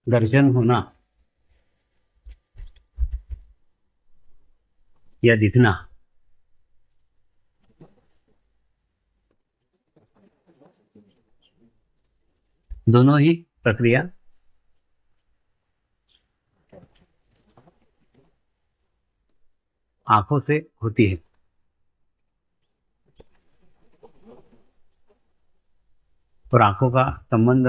दर्शन होना या दिखना दोनों ही प्रक्रिया आंखों से होती है। और आंखों का संबंध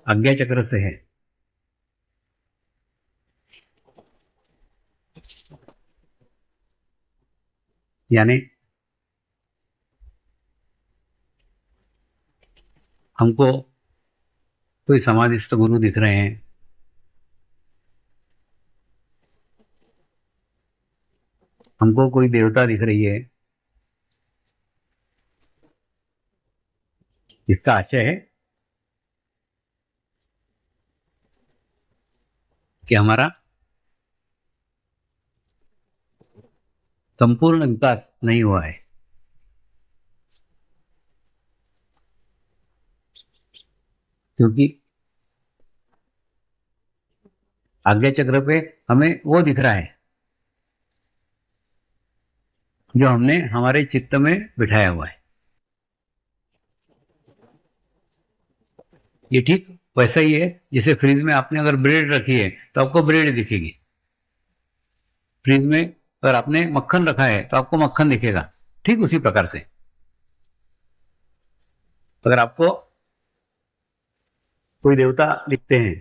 आज्ञा चक्र से है। यानी हमको कोई समाधिस्थ गुरु दिख रहे हैं, हमको कोई देवता दिख रही है, इसका आशय है कि हमारा संपूर्ण विकास नहीं हुआ है। क्योंकि आज्ञा चक्र पे हमें वो दिख रहा है जो हमने हमारे चित्त में बिठाया हुआ है। ये ठीक वैसा ही है जैसे फ्रिज में आपने अगर ब्रेड रखी है तो आपको ब्रेड दिखेगी, फ्रिज में अगर आपने मक्खन रखा है तो आपको मक्खन दिखेगा। ठीक उसी प्रकार से अगर आपको कोई देवता दिखते हैं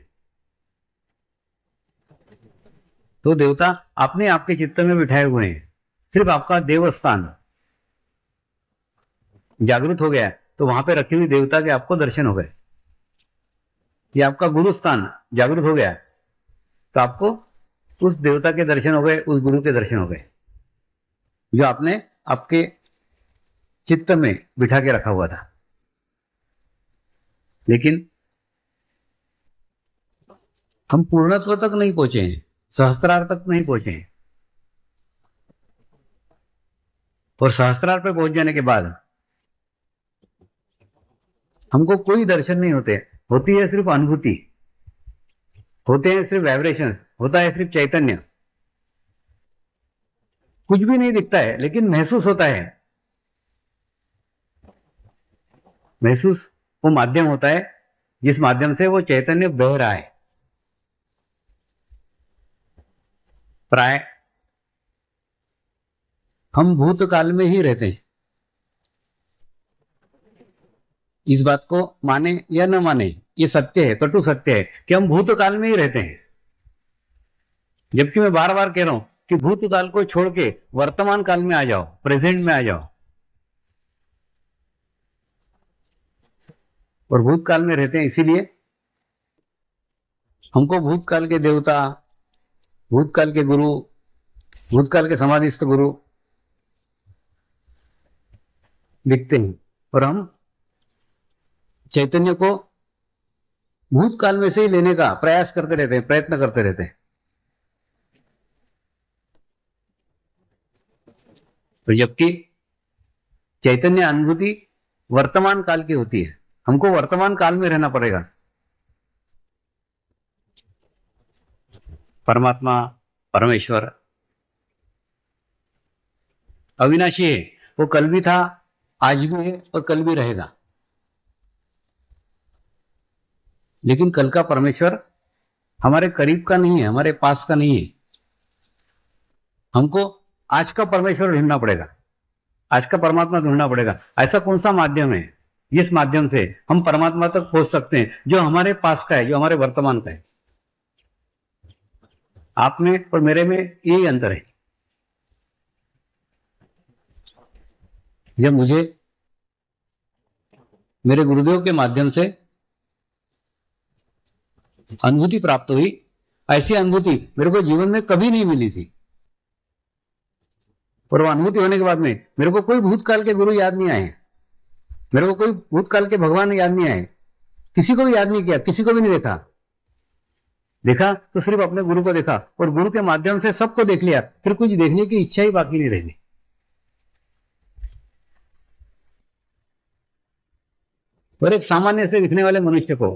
तो देवता आपने आपके चित्त में बिठाए हुए हैं। सिर्फ आपका देवस्थान जागृत हो गया तो वहां पे रखी हुई देवता के आपको दर्शन हो गए। या आपका गुरु स्थान जागृत हो गया तो आपको उस देवता के दर्शन हो गए, उस गुरु के दर्शन हो गए जो आपने आपके चित्त में बिठा के रखा हुआ था। लेकिन हम पूर्णत्व तक नहीं पहुंचे हैं, सहस्त्रार तक नहीं पहुंचे हैं। और सहस्त्रार पे पहुंच जाने के बाद हमको कोई दर्शन नहीं होते, होती है सिर्फ अनुभूति, होते हैं सिर्फ वाइब्रेशंस, होता है सिर्फ चैतन्य। कुछ भी नहीं दिखता है लेकिन महसूस होता है। महसूस वो माध्यम होता है जिस माध्यम से वो चैतन्य बह रहा है। प्राय हम भूतकाल में ही रहते हैं। इस बात को माने या न माने ये सत्य है, कटु सत्य है कि हम भूतकाल में ही रहते हैं। जबकि मैं बार बार कह रहा हूं कि भूतकाल को छोड़ के वर्तमान काल में आ जाओ, प्रेजेंट में आ जाओ। और भूतकाल में रहते हैं इसीलिए हमको भूतकाल के देवता, भूतकाल के गुरु, भूतकाल के समाधिस्थ गुरु दिखते हैं। और हम चैतन्य को भूतकाल में से ही लेने का प्रयास करते रहते हैं, प्रयत्न करते रहते हैं। तो जबकि चैतन्य अनुभूति वर्तमान काल की होती है, हमको वर्तमान काल में रहना पड़ेगा। परमात्मा, परमेश्वर अविनाशी है, वो कल भी था, आज भी है और कल भी रहेगा। लेकिन कल का परमेश्वर हमारे करीब का नहीं है, हमारे पास का नहीं है। हमको आज का परमेश्वर ढूंढना पड़ेगा, आज का परमात्मा ढूंढना पड़ेगा। ऐसा कौन सा माध्यम है जिस माध्यम से हम परमात्मा तक पहुंच सकते हैं, जो हमारे पास का है, जो हमारे वर्तमान का है। आप में और मेरे में यही अंतर है। जब मुझे मेरे गुरुदेव के माध्यम से अनुभूति प्राप्त हुई, ऐसी अनुभूति मेरे को जीवन में कभी नहीं मिली थी। और वो अनुभूति होने के बाद में मेरे को कोई भूतकाल के गुरु याद नहीं आए, मेरे को कोई भूतकाल के भगवान याद नहीं आए, किसी को भी याद नहीं किया, किसी को भी नहीं देखा। देखा तो सिर्फ अपने गुरु को देखा और गुरु के माध्यम से सबको देख लिया, फिर कुछ देखने की इच्छा ही बाकी नहीं रही। और एक सामान्य से दिखने वाले मनुष्य को,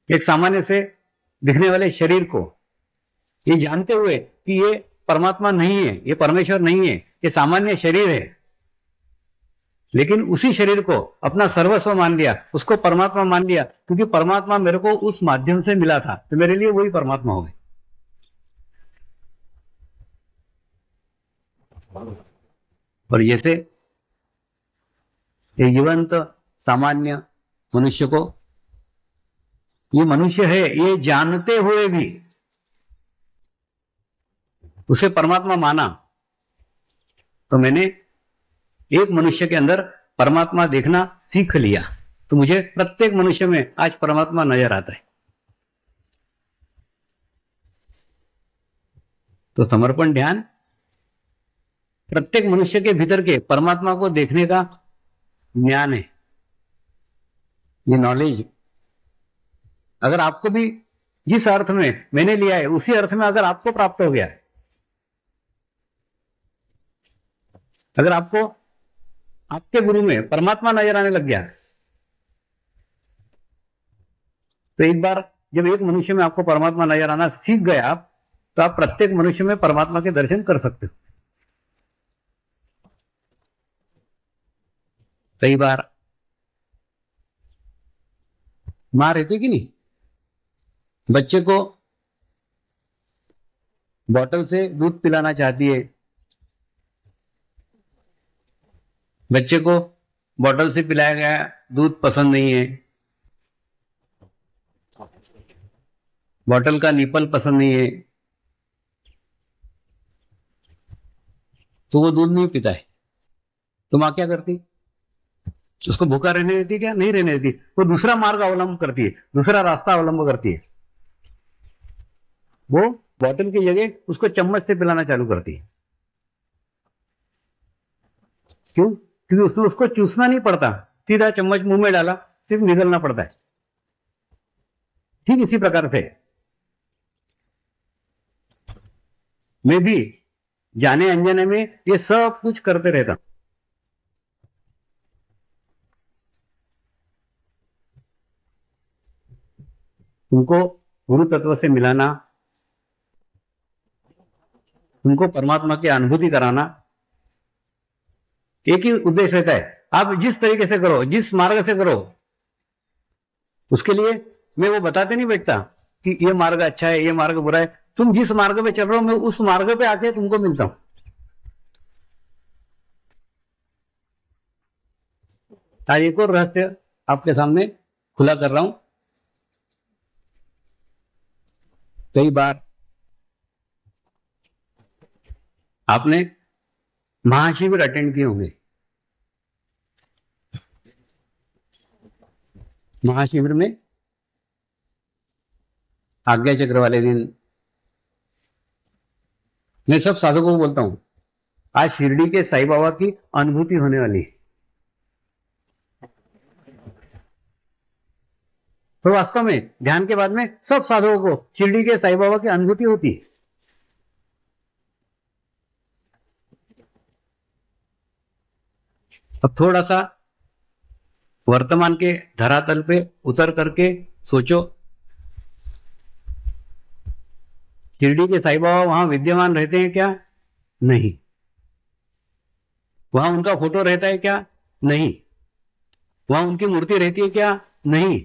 एक सामान्य से दिखने वाले शरीर को, ये जानते हुए कि ये परमात्मा नहीं है, ये परमेश्वर नहीं है, ये सामान्य शरीर है, लेकिन उसी शरीर को अपना सर्वस्व मान लिया, उसको परमात्मा मान लिया, क्योंकि परमात्मा मेरे को उस माध्यम से मिला था, तो मेरे लिए वही परमात्मा हो गए। और जैसे ये जीवंत सामान्य मनुष्य को, ये मनुष्य है, ये जानते हुए भी उसे परमात्मा माना, तो मैंने एक मनुष्य के अंदर परमात्मा देखना सीख लिया, तो मुझे प्रत्येक मनुष्य में आज परमात्मा नजर आता है। तो समर्पण ध्यान प्रत्येक मनुष्य के भीतर के परमात्मा को देखने का ज्ञान है, ये नॉलेज। अगर आपको भी जिस अर्थ में मैंने लिया है उसी अर्थ में अगर आपको प्राप्त हो गया है, अगर आपको आपके गुरु में परमात्मा नजर आने लग गया, तो एक बार जब एक मनुष्य में आपको परमात्मा नजर आना सीख गए आप, तो आप प्रत्येक मनुष्य में परमात्मा के दर्शन कर सकते हो। कई बार मां रहती कि नहीं, बच्चे को बोतल से दूध पिलाना चाहती है, बच्चे को बोतल से पिलाया गया दूध पसंद नहीं है, बोतल का निपल पसंद नहीं है, तो वो दूध नहीं पीता है। तो मां क्या करती, उसको भूखा रहने देती क्या, नहीं रहने देती, वो दूसरा मार्ग अवलंब करती है, दूसरा रास्ता अवलंब करती है, वो बोतल की जगह उसको चम्मच से पिलाना चालू करती है। क्यों? क्योंकि उसमें उसको चूसना नहीं पड़ता, सीधा चम्मच मुंह में डाला, सिर्फ निगलना पड़ता है। ठीक इसी प्रकार से मैं भी जाने अनजाने में ये सब कुछ करते रहता हूं। उनको गुरु तत्व से मिलाना, उनको परमात्मा की अनुभूति कराना, एक ही उद्देश्य रहता है। आप जिस तरीके से करो, जिस मार्ग से करो, उसके लिए मैं वो बताते नहीं बैठता कि ये मार्ग अच्छा है, ये मार्ग बुरा है। तुम जिस मार्ग पे चल रहे हो, मैं उस मार्ग पे आके तुमको मिलता हूं। आज एक और रहस्य आपके सामने खुला कर रहा हूं। कई बार आपने महाशिविर अटेंड किए होंगे। महाशिविर में आज्ञा चक्र वाले दिन मैं सब साधकों को बोलता हूं, आज शिरडी के साईं बाबा की अनुभूति होने वाली है। तो वास्तव में ध्यान के बाद में सब साधकों को शिरडी के साईं बाबा की अनुभूति होती है। अब थोड़ा सा वर्तमान के धरातल पे उतर करके सोचो, शिरडी के साईं बाबा वहां विद्यमान रहते हैं क्या? नहीं। वहां उनका फोटो रहता है क्या? नहीं। वहां उनकी मूर्ति रहती है क्या? नहीं।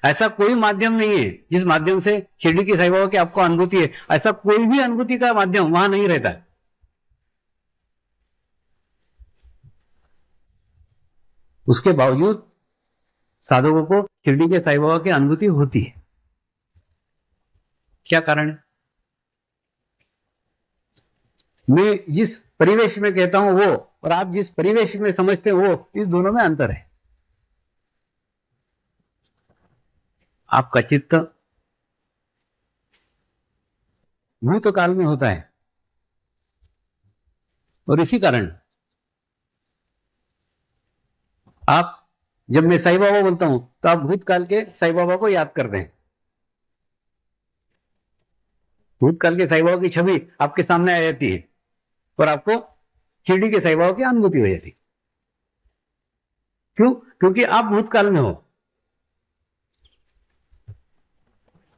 ऐसा कोई माध्यम नहीं है जिस माध्यम से शिरडी के साईं बाबा की आपको अनुभूति है। ऐसा कोई भी अनुभूति का माध्यम वहां नहीं रहता। उसके बावजूद साधकों को शिरडी के साईं बाबा की अनुभूति होती है। क्या कारण है? मैं जिस परिवेश में कहता हूं वो, और आप जिस परिवेश में समझते हो वो, इस दोनों में अंतर है। आपका चित्त भूतकाल में होता है, और इसी कारण आप, जब मैं साईं बाबा बोलता हूं तो आप भूतकाल के साईं बाबा को याद करते हैं। भूतकाल के साईं बाबा की छवि आपके सामने आ जाती है और आपको शिरडी के साईं बाबा की अनुभूति हो जाती है। क्यों? क्योंकि आप भूतकाल में हो।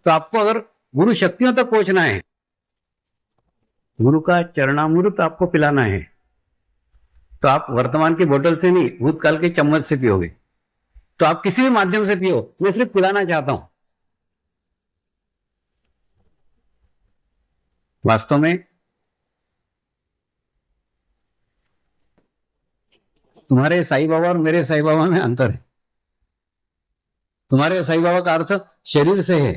तो आपको अगर गुरु शक्तियों तक पहुंचना है, गुरु का चरणामृत आपको पिलाना है, तो आप वर्तमान की बोतल से नहीं, भूतकाल के चम्मच से पियोगे। तो आप किसी भी माध्यम से पियो, मैं सिर्फ पिलाना चाहता हूं। वास्तव में तुम्हारे साईं बाबा और मेरे साईं बाबा में अंतर है। तुम्हारे साईं बाबा का अर्थ शरीर से है,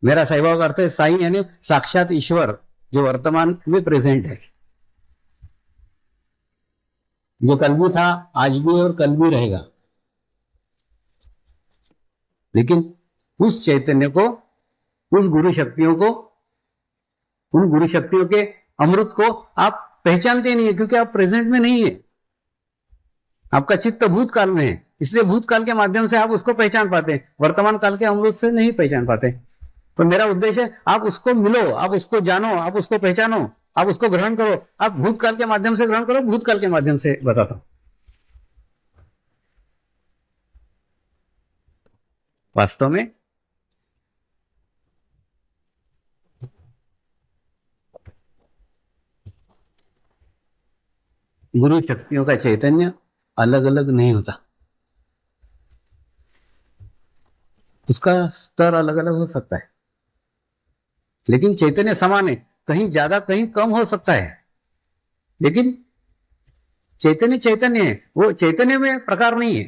मेरा साईं बाबा का अर्थ है साईं यानी साक्षात ईश्वर, जो वर्तमान में प्रेजेंट है, जो कल भी था, आज भी और कल भी रहेगा। लेकिन उस चैतन्य को, उस गुरु शक्तियों को, उन गुरु शक्तियों के अमृत को आप पहचानते नहीं है, क्योंकि आप प्रेजेंट में नहीं है। आपका चित्त भूतकाल में है, इसलिए भूतकाल के माध्यम से आप उसको पहचान पाते हैं, वर्तमान काल के अमृत से नहीं पहचान पाते। तो मेरा उद्देश्य है आप उसको मिलो, आप उसको जानो, आप उसको पहचानो, आप उसको ग्रहण करो। आप भूतकाल के माध्यम से ग्रहण करो, भूतकाल के माध्यम से बताता हूं। वास्तव में गुरु शक्तियों का चैतन्य अलग अलग नहीं होता, उसका स्तर अलग अलग हो सकता है, लेकिन चैतन्य समान है। कहीं ज्यादा कहीं कम हो सकता है, लेकिन चैतन्य चैतन्य है, वो चैतन्य में प्रकार नहीं है।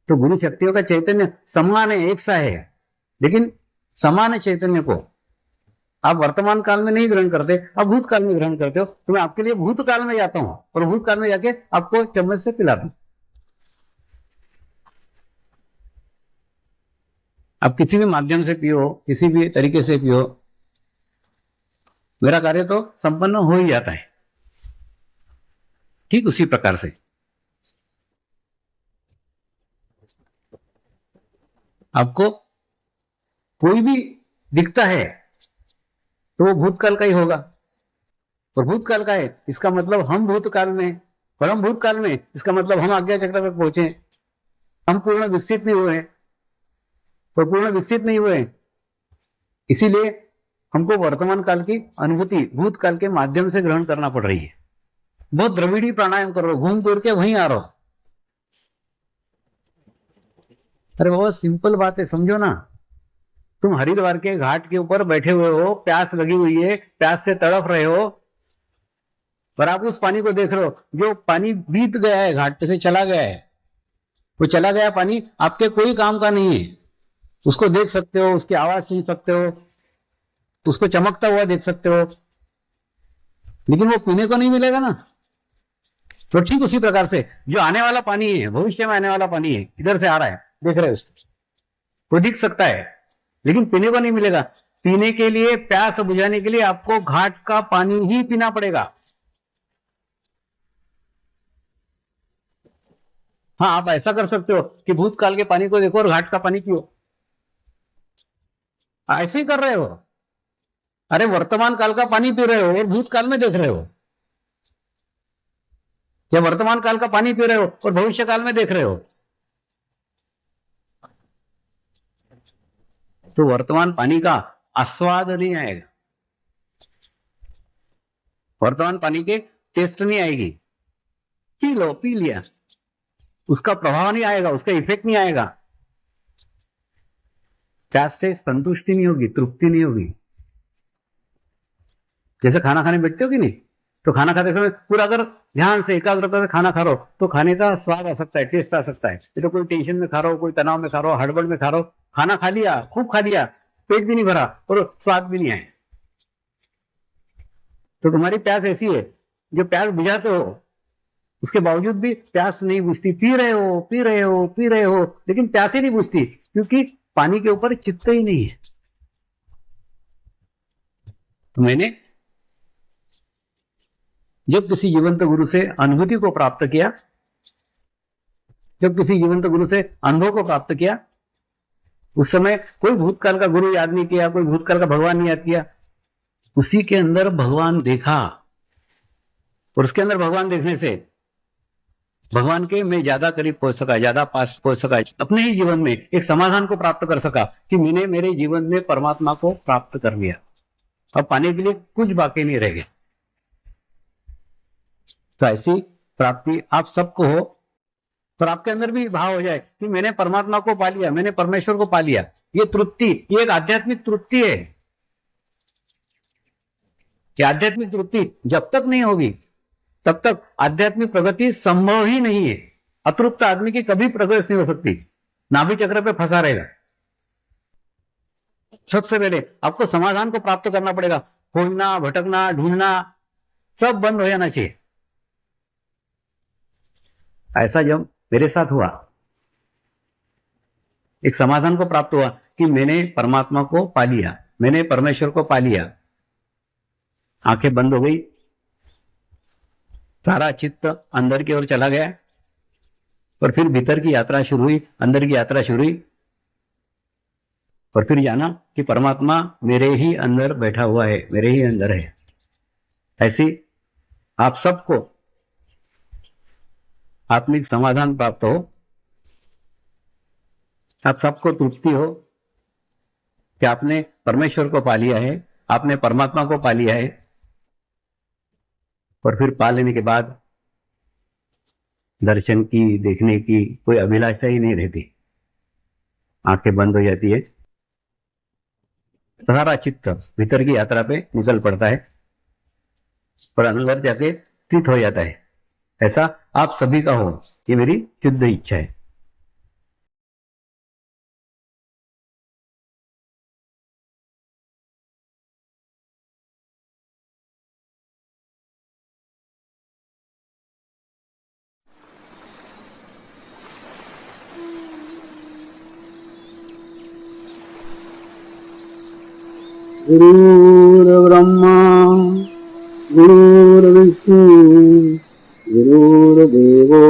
तो गुरु शक्तियों का चैतन्य समान है, एक सा है, लेकिन समान चैतन्य को आप वर्तमान काल में नहीं ग्रहण करते, आप भूतकाल में ग्रहण करते हो। तो मैं आपके लिए भूतकाल में जाता हूं और भूतकाल में जाके आपको चम्मच से पिलाता हूं। आप किसी भी माध्यम से पियो, किसी भी तरीके से पियो, मेरा कार्य तो संपन्न हो ही जाता है। ठीक उसी प्रकार से आपको कोई भी दिखता है तो वो भूतकाल का ही होगा, और भूतकाल का है इसका मतलब हम भूतकाल में, और हम भूतकाल में इसका मतलब हम आज्ञा चक्र में पहुंचे, हम पूर्ण विकसित नहीं हुए, तो पूर्ण विकसित नहीं हुए, इसीलिए हमको वर्तमान काल की अनुभूति भूतकाल के माध्यम से ग्रहण करना पड़ रही है। बहुत द्रविड़ी प्राणायाम कर रहे हो, घूम फिर के वहीं आ रहे हो। अरे बहुत सिंपल बात है, समझो ना। तुम हरिद्वार के घाट के ऊपर बैठे हुए हो, प्यास लगी हुई है, प्यास से तड़प रहे हो, और आप उस पानी को देख रहे हो जो पानी बीत गया है, घाट पे से चला गया है। वो चला गया पानी आपके कोई काम का नहीं है। उसको देख सकते हो, उसकी आवाज सुन सकते हो, उसको चमकता हुआ देख सकते हो, लेकिन वो पीने को नहीं मिलेगा ना। तो ठीक उसी प्रकार से जो आने वाला पानी है, भविष्य में आने वाला पानी है, इधर से आ रहा है, देख रहे हो उसको, वो दिख सकता है, लेकिन पीने को नहीं मिलेगा। पीने के लिए, प्यास बुझाने के लिए आपको घाट का पानी ही पीना पड़ेगा। हाँ, आप ऐसा कर सकते हो कि भूतकाल के पानी को देखो और घाट का पानी पियो, ऐसे ही कर रहे हो। अरे वर्तमान काल का पानी पी रहे हो और भूतकाल में देख रहे हो, या वर्तमान काल का पानी पी रहे हो और भविष्य काल में देख रहे हो। तो वर्तमान पानी का आस्वाद नहीं आएगा, वर्तमान पानी के टेस्ट नहीं आएगी। पी लो, पी लिया, उसका प्रभाव नहीं आएगा, उसका इफेक्ट नहीं आएगा, प्यास से संतुष्टि नहीं होगी, तृप्ति नहीं होगी। जैसे खाना खाने बैठते हो कि नहीं, तो खाना खाते समय पूरा अगर ध्यान से एकाग्रता से खाना खा रहे हो तो खाने का स्वाद आ सकता है, टेस्ट आ सकता है। ये तो कोई टेंशन में खा रहे हो, कोई तनाव में खा रहे हो, हड़बड़ में खा रहे हो, खाना खा लिया, खूब खा लिया, पेट भी नहीं भरा और स्वाद भी नहीं आया, तो तुम्हारी प्यास ऐसी है, जो प्यास बुझाते हो उसके बावजूद भी प्यास नहीं बुझती। पी रहे हो, पी रहे हो, पी रहे हो, लेकिन प्यास ही नहीं बुझती, क्योंकि पानी के ऊपर चित्त ही नहीं है। तो मैंने जब किसी जीवंत गुरु से अनुभूति को प्राप्त किया, जब किसी जीवंत गुरु से अनुभव को प्राप्त किया, उस समय कोई भूतकाल का गुरु याद नहीं किया, कोई भूतकाल का भगवान नहीं याद किया, उसी के अंदर भगवान देखा, और उसके अंदर भगवान देखने से भगवान के मैं ज्यादा करीब पहुंच सका, ज्यादा पास पहुंच सका, अपने ही जीवन में एक समाधान को प्राप्त कर सका कि मैंने मेरे जीवन में परमात्मा को प्राप्त कर लिया, अब पाने के लिए कुछ बाकी नहीं रह गया। तो ऐसी प्राप्ति आप सबको हो, और आपके अंदर भी भाव हो जाए कि मैंने परमात्मा को पा लिया, मैंने परमेश्वर को पा लिया। ये तृप्ति, ये एक आध्यात्मिक तृप्ति है। ये आध्यात्मिक तृप्ति जब तक नहीं होगी तब तक आध्यात्मिक प्रगति संभव ही नहीं है। अतृप्त आदमी की कभी प्रगति नहीं हो सकती, नाभि चक्र पे फंसा रहेगा। सबसे पहले आपको समाधान को प्राप्त करना पड़ेगा। खोजना, भटकना, ढूंढना सब बंद हो जाना चाहिए। ऐसा जब मेरे साथ हुआ, एक समाधान को प्राप्त हुआ कि मैंने परमात्मा को पा लिया, मैंने परमेश्वर को पा लिया। आंखें बंद हो गई, सारा चित्त अंदर की ओर चला गया, और फिर भीतर की यात्रा शुरू हुई, अंदर की यात्रा शुरू हुई, और फिर जाना कि परमात्मा मेरे ही अंदर बैठा हुआ है, मेरे ही अंदर है। ऐसी आप सबको आत्मिक समाधान प्राप्त हो, आप सबको तृप्ति हो कि आपने परमेश्वर को पा लिया है, आपने परमात्मा को पा लिया है। और फिर पा लेने के बाद दर्शन की, देखने की कोई अभिलाषा ही नहीं रहती, आंखें बंद हो जाती है, सारा चित्त भीतर की यात्रा पे निकल पड़ता है और अंदर जाके स्थित हो जाता है। ऐसा आप सभी का हो, ये मेरी शुद्ध इच्छा है। गुरुर्ब्रह्मा गुरुर्विष्णु गुरुर्देवो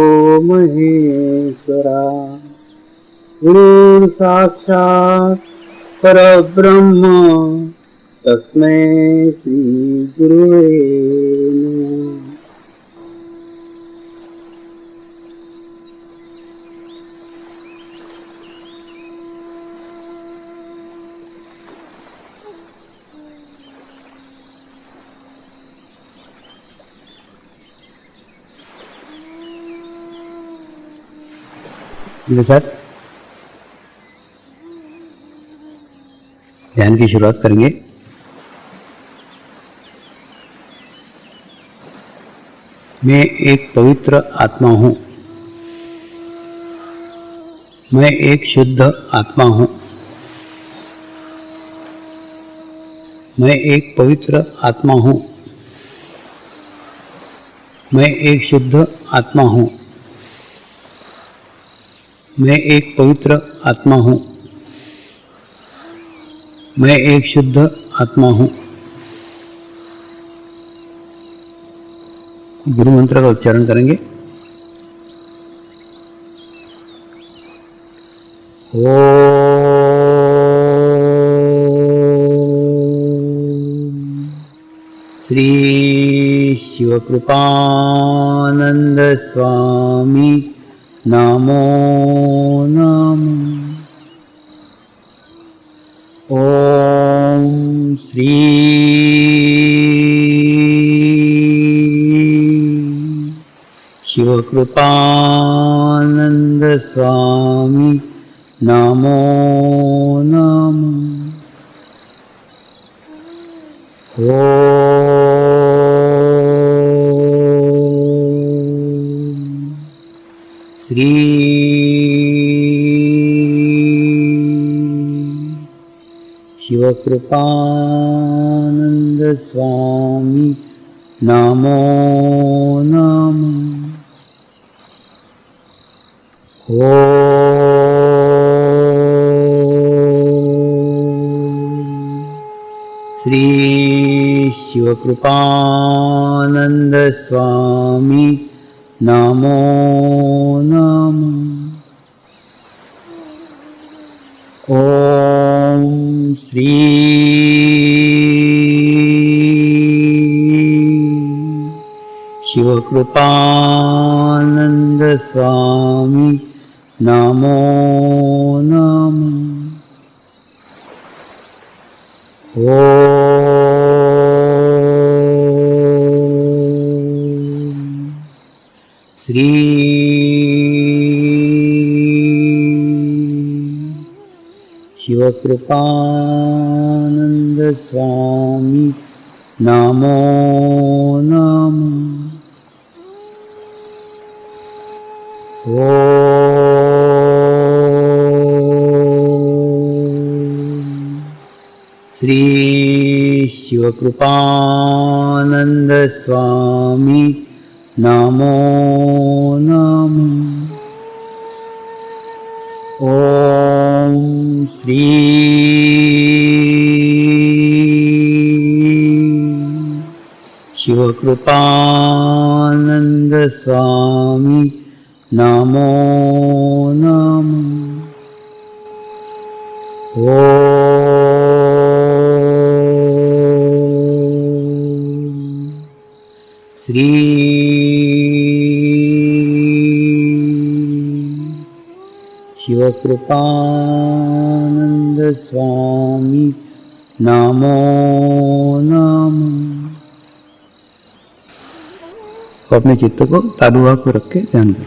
महेश्वरा, गुरुर्साक्षात् परब्रह्म तस्मै श्री गुरुवे नमः। मेरे साथ ध्यान की शुरुआत करेंगे। मैं एक पवित्र आत्मा हूं, मैं एक शुद्ध आत्मा हूं, मैं एक पवित्र आत्मा हूं, मैं एक शुद्ध आत्मा हूं, मैं एक पवित्र आत्मा हूं, मैं एक शुद्ध आत्मा हूं। गुरु मंत्र का उच्चारण करेंगे। ओम श्री शिवकृपानंद स्वामी नमो नमः। ओम श्री शिवकृपानंद स्वामी नमो नमः। ओम श्री शिवकृपानंद स्वामी नमो नमः। ओम श्री शिवकृपानंद स्वामी नमो नमः। ओम श्री शिवकृपानंद स्वामी नमो नमः। श्री शिवकृपानंद स्वामी नमो नमः। श्री शिवकृपानंद स्वामी नमो नमः। ओम श्री शिवकृपानंद स्वामी नमो नमः। श्री शिवकृपानंद स्वामी नमो नमः। अपने चित्त को तादुआ को रख के ध्यान दें।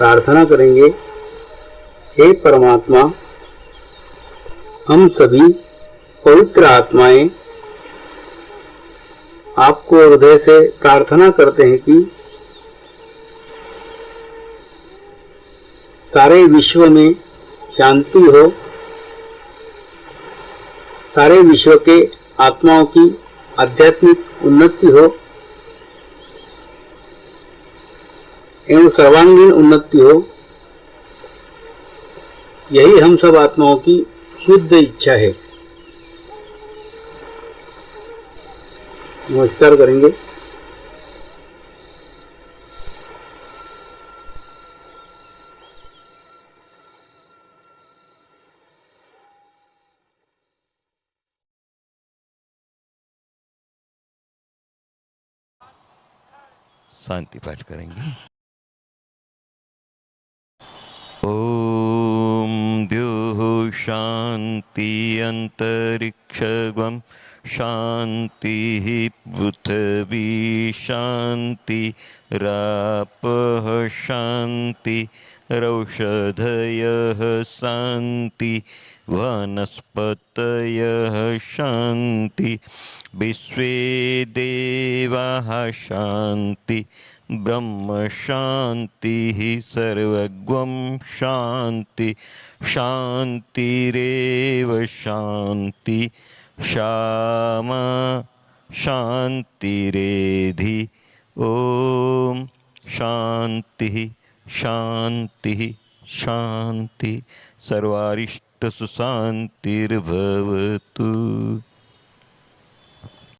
प्रार्थना करेंगे, हे परमात्मा, हम सभी पवित्र आत्माएं आपको हृदय से प्रार्थना करते हैं कि सारे विश्व में शांति हो, सारे विश्व के आत्माओं की आध्यात्मिक उन्नति हो एवं सर्वांगीण उन्नति हो। यही हम सब आत्माओं की शुद्ध इच्छा है। नमस्कार करेंगे। शांति पाठ करेंगे। ओम द्योः शांति अंतरिक्षगम शांति पृथ्वी शांति रापः शांति रौषधयः शांति वनस्पतयः शांति विश्वे देवाः शांति ब्रह्म शांति सर्वगं शांति शांतिरेव शांति श्यामा शांतिरेधि। ओम शांति शांति शांति सर्वारिष्ट सुशांतिर्भवतु।